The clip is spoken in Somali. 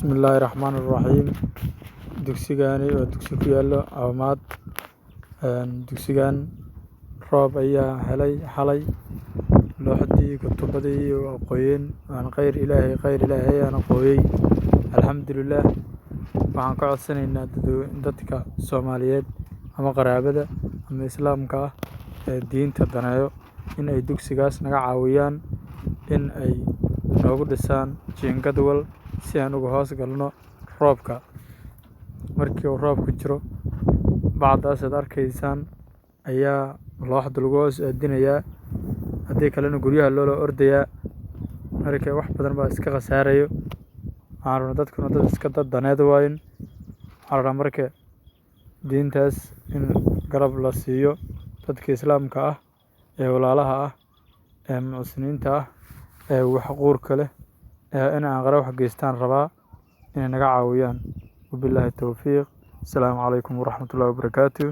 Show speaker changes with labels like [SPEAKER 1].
[SPEAKER 1] Bismillahirrahmanirrahiim. Dugsigani waa dugsi ku yaalo Caawimaad. Dugsigan roob ayaa helay xalay. Looxdii kutubadii waa qoyeen. Waan khayr Ilaahay ayaan qooyay. Alxamdulillaah. Waxaan ka codsanaynaa dadka Soomaaliyeed ama qaraabada ama Islaamka ah ee diinta daneeyo in ay dugsigaas naga caawiyaan in ay noogu dhisaan jiingad wal si aan uga hoos galno roobka. Markii uu roobku jiro bacdaas aad arkaysaan ayaa looxda lagu hoos aadinayaa. Haddii kalena guryaha loola ordayaa. Markii wax badan baa iska khasaarayo. Waxaan rabnaa dadkuna dad iska daneed waayn. Waxaan rabnaa markii diintaas in garab la siiyo dadka Islaamka ah ee walaalaha ah ee muslimiinta ah ee wax quurka leh in aan qara wax geystaan rabaa inay naga caawiyaan. Wabillahi tawfiiq. Assalaamu calaykum waraxmatullaahi wabarakaatuh.